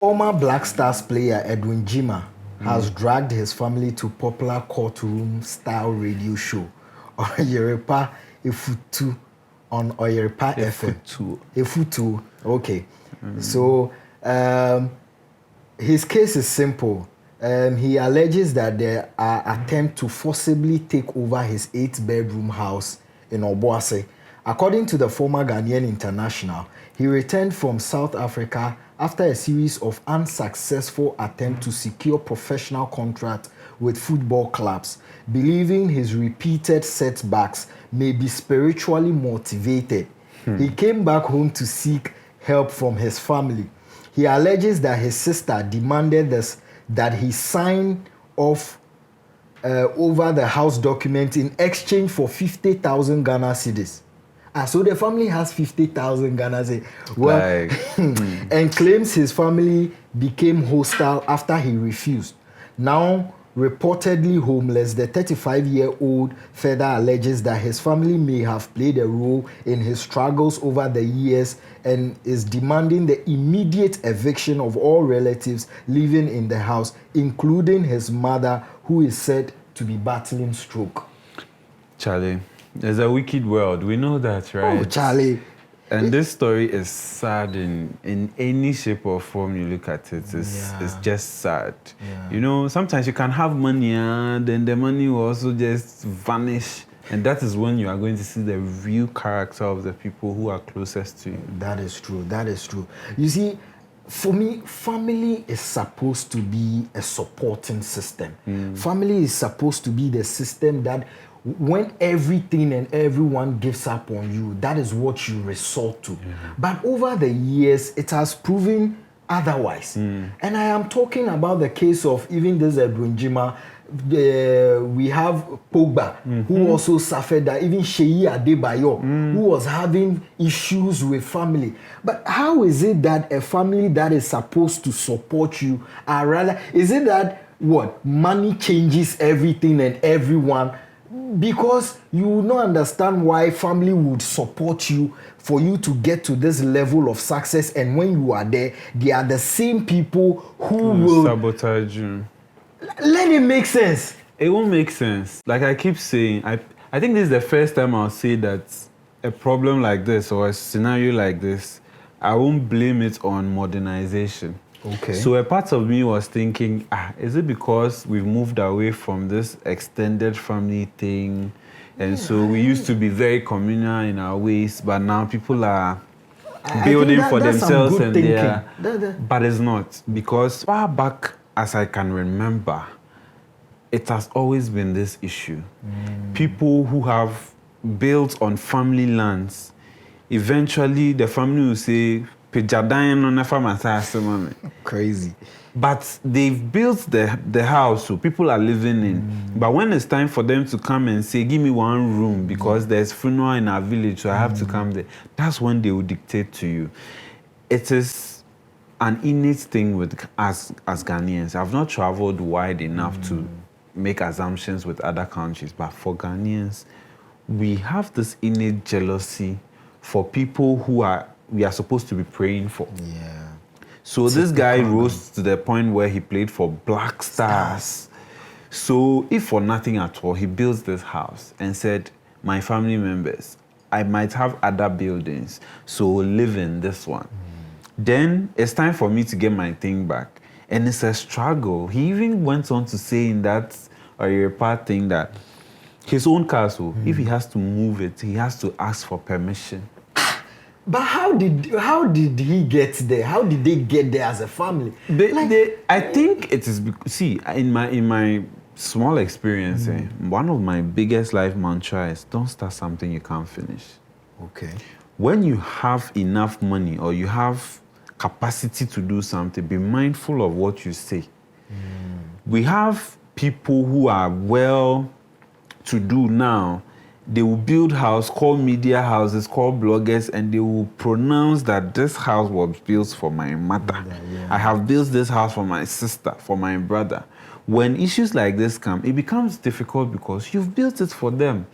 Former Black Stars player Edwin Gyimah has dragged his family to popular courtroom-style radio show Oyerepa Afutuo on Oyerepa FM. Afutuo. Okay. So his case is simple. He alleges that there are attempts to forcibly take over his 8-bedroom house in Obuasi. According to the former Ghanaian international, he returned from South Africa after a series of unsuccessful attempts to secure professional contracts with football clubs, believing his repeated setbacks may be spiritually motivated. He came back home to seek help from his family. He alleges that his sister demanded that he sign off over the house document in exchange for 50,000 Ghana cedis. So the family has 50,000 Ghana cedis. Well, and claims his family became hostile after he refused. Now reportedly homeless, the 35-year-old further alleges that his family may have played a role in his struggles over the years and is demanding the immediate eviction of all relatives living in the house, including his mother, who is said to be battling stroke. Charlie, there's a wicked world. We know that, right? Oh, Charlie. And this story is sad in any shape or form you look at it. It's just sad. Yeah. You know, sometimes you can have money and then the money will also just vanish. And that is when you are going to see the real character of the people who are closest to you. That is true. That is true. You see, for me, family is supposed to be a supporting system. Family is supposed to be the system that when everything and everyone gives up on you, that is what you resort to. But over the years, it has proven otherwise. And I am talking about the case of even this Edwin Gyimah. We have Pogba, who also suffered that, even Sheyi Adebayo, who was having issues with family. But how is it that a family that is supposed to support you are rather, is it that what, money changes everything and everyone? Because you will not understand why family would support you for you to get to this level of success, and when you are there, they are the same people who will sabotage you. Let it make sense. It won't make sense. Like I keep saying, I think this is the first time I'll say that a problem like this or a scenario like this, I won't blame it on modernization. Okay. So a part of me was thinking, is it because we've moved away from this extended family thing? And so we used to be very communal in our ways, but now people are building for themselves and their... But it's not, because far back as I can remember, it has always been this issue. People who have built on family lands, eventually the family will say, crazy. But they've built the house, so people are living in. But when it's time for them to come and say, give me one room because there's funeral in our village, so I have to come there, that's when they will dictate to you. It is an innate thing with us as Ghanaians. I've not traveled wide enough to make assumptions with other countries, but for Ghanaians, we have this innate jealousy for people who we are supposed to be praying for. Yeah. So this guy rose to the point where he played for Black Stars. So if for nothing at all, he builds this house and said, my family members, I might have other buildings, so live in this one. Then it's time for me to get my thing back. And it's a struggle. He even went on to say in that Oyerepa thing that his own castle, if he has to move it, he has to ask for permission. But how did he get there? How did they get there as a family? I think it is, see, in my small experience, one of my biggest life mantras is don't start something you can't finish. Okay. When you have enough money or you have capacity to do something, be mindful of what you say. We have people who are well to do now. They will build house, call media houses, call bloggers, and they will pronounce that this house was built for my mother. I have built this house for my sister, for my brother. When issues like this come, it becomes difficult because you've built it for them.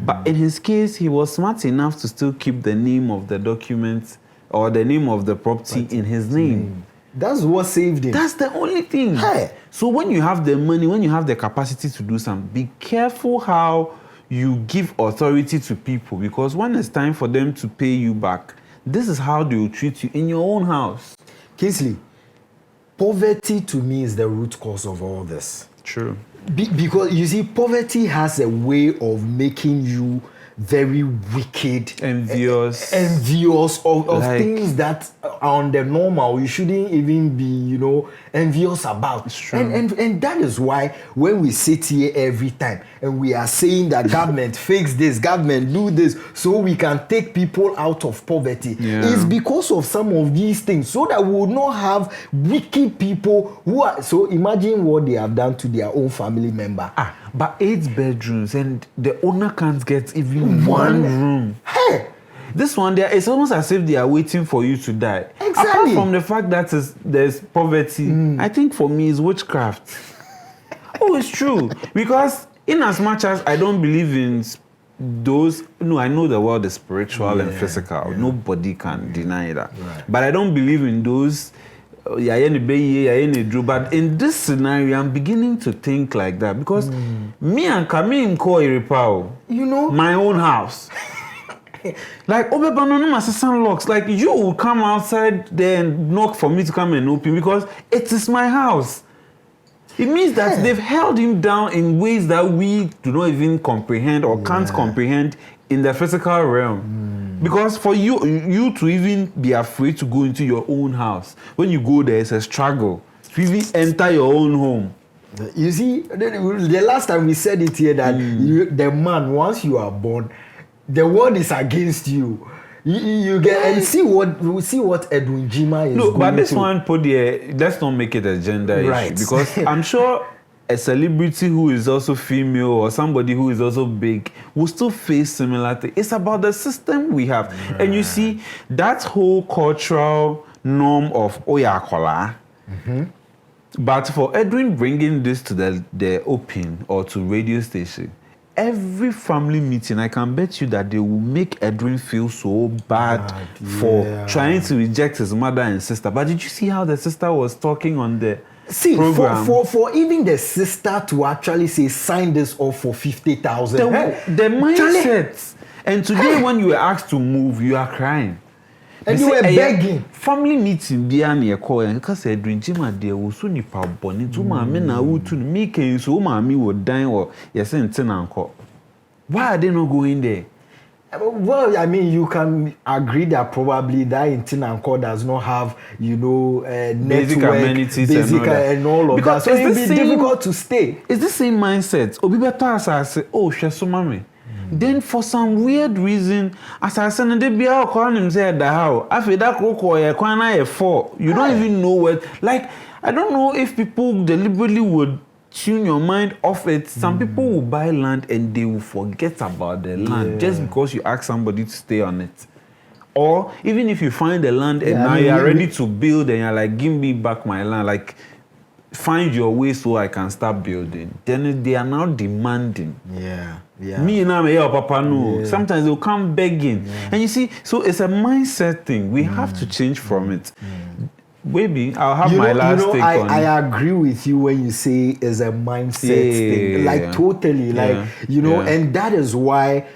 But in his case, he was smart enough to still keep the name of the document or the name of the property in his name. That's what saved him. That's the only thing. Hey. So when you have the money, when you have the capacity to do something, be careful how you give authority to people, because when it's time for them to pay you back, this is how they will treat you in your own house. Kingsley, poverty to me is the root cause of all this. True. Because you see, poverty has a way of making you very wicked, envious of like, things that are on the normal you shouldn't even be, envious about. And that is why when we sit here every time and we are saying that government fix this, government do this, so we can take people out of poverty, it's because of some of these things, so that we will not have wicked people who are. So imagine what they have done to their own family member. But 8 bedrooms and the owner can't get even one room. Hey, this one there, it's almost as if they are waiting for you to die. Exactly. Apart from the fact that there's poverty, I think for me it's witchcraft. Oh, it's true. Because in as much as I don't believe in those, I know the world is spiritual and physical. Nobody can deny that. Right. But I don't believe in those. But in this scenario, I'm beginning to think like that, because me and Camille call Oyerepa, my own house. Like, locks. Like, you will come outside there and knock for me to come and open, because it is my house. It means that they've held him down in ways that we do not even comprehend or can't comprehend in the physical realm. Because for you to even be afraid to go into your own house, when you go there, it's a struggle to even enter your own home. You see, the last time we said it here that the man, once you are born, the world is against you. You get and see what Edwin Gyimah is. No, but this one put there. Let's not make it a gender issue, because I'm sure a celebrity who is also female or somebody who is also big will still face similar things. It's about the system we have. Right. And you see, that whole cultural norm of Oyakola, but for Edwin bringing this to the open or to radio station, every family meeting, I can bet you that they will make Edwin feel so bad for trying to reject his mother and sister. But did you see how the sister was talking on the program? For even the sister to actually say, sign this off for 50,000. The mindset. And today when you were asked to move, you are crying. And you were begging. Family meeting be an ear call and because Edwin Gyimah there was soon if I bonnet to my men are to make it so mommy would die or yes and uncle. Why are they not going there? Well, I mean, you can agree that probably that Intinanko does not have, basic network, amenities and all of because that. So it will be difficult to stay. It's the same mindset. Obi better as I say, oh, she's mommy. Then for some weird reason, as I said, they be out calling him say the how. After that you don't even know what. Like, I don't know if people deliberately would tune your mind off it. Some people will buy land and they will forget about the land just because you ask somebody to stay on it. Or even if you find the land and now you are ready to build and you're like, give me back my land, like find your way so I can start building. Then they are now demanding. Me and I'm here, Papa. No. Sometimes they'll come begging. And you see, so it's a mindset thing. We have to change from it. Maybe I'll have my last take on it. I agree with you when you say it's a mindset thing. Like totally. And that is why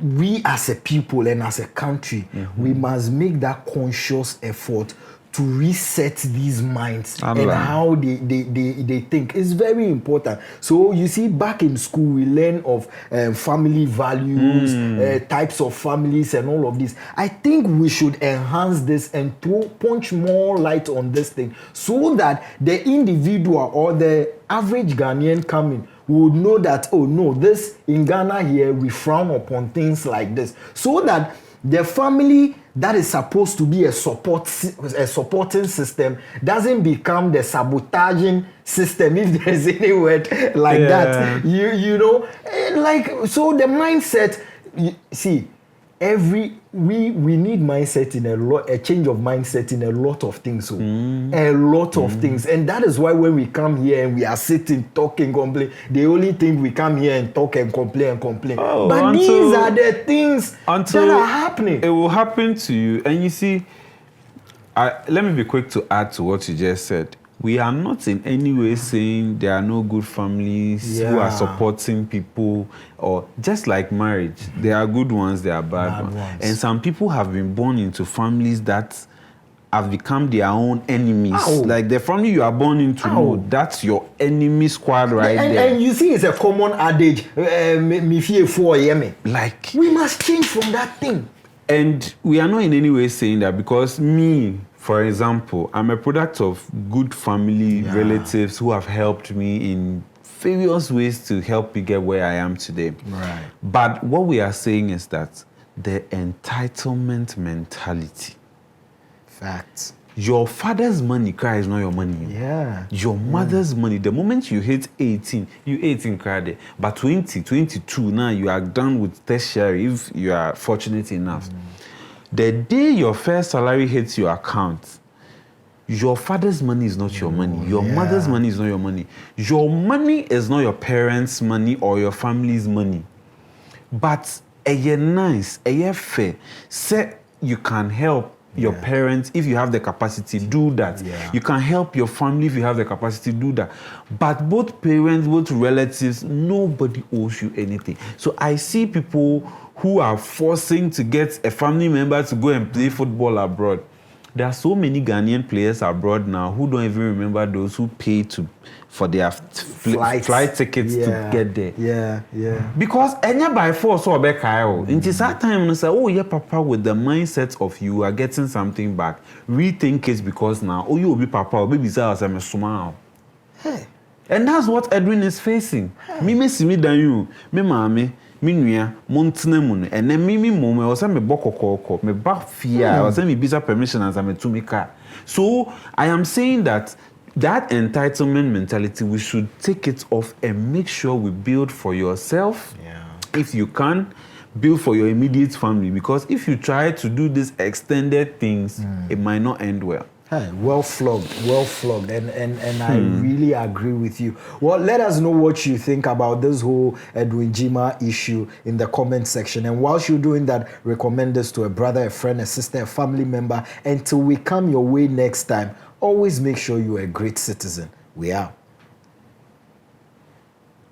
we as a people and as a country, we must make that conscious effort to reset these minds and how they think. It's very important. So you see, back in school, we learn of family values, types of families and all of this. I think we should enhance this and punch more light on this thing so that the individual or the average Ghanaian coming would know that, oh no, this in Ghana here, we frown upon things like this. So that the family that is supposed to be a supporting system doesn't become the sabotaging system, if there's any word like that. So the mindset, we need mindset in a change of mindset in a lot of things. A lot of things. And that is why when we come here and we are sitting, talking, complain, the only thing we come here and talk and complain. But these are the things that are happening. It will happen to you. And you see, Let me be quick to add to what you just said. We are not in any way saying there are no good families who are supporting people, or just like marriage, there are good ones, there are bad ones. And some people have been born into families that have become their own enemies. Ow. Like the family you are born into, no, that's your enemy squad right there. And you see, it's a common adage. Like, we must change from that thing. And we are not in any way saying that, because me, for example, I'm a product of good family relatives who have helped me in various ways to help me get where I am today. Right. But what we are saying is that the entitlement mentality. Facts. Your father's money cry is not your money. Yeah. Your mother's money, the moment you hit 18, you 18 cry there. But 20, 22, now you are done with tertiary if you are fortunate enough. The day your first salary hits your account, your father's money is not your money. Your mother's money is not your money. Your money is not your parents' money or your family's money. But a nice, a fair, say you can help your parents if you have the capacity, do that. You can help your family if you have the capacity, do that. But both parents, both relatives, nobody owes you anything. So I see people who are forcing to get a family member to go and play football abroad. There are so many Ghanaian players abroad now who don't even remember those who pay for their flight tickets to get there. Because any by force or back into that time and say, oh yeah, papa, with the mindset of you are getting something back. Rethink it, because now oh you will be papa, baby as I'm a smile. Hey. And that's what Edwin is facing. Me see me than you, me mommy. Me nua montenamu and then me mom was me bokoko me back fear was me visa permission as I'm to me car. So I am saying that entitlement mentality, we should take it off and make sure we build for yourself. If you can, build for your immediate family, because if you try to do these extended things, it might not end well. Hey, well flogged, and I really agree with you. Well, let us know what you think about this whole Edwin Gyimah issue in the comment section. And whilst you're doing that, recommend this to a brother, a friend, a sister, a family member. Until we come your way next time, always make sure you're a great citizen. We are.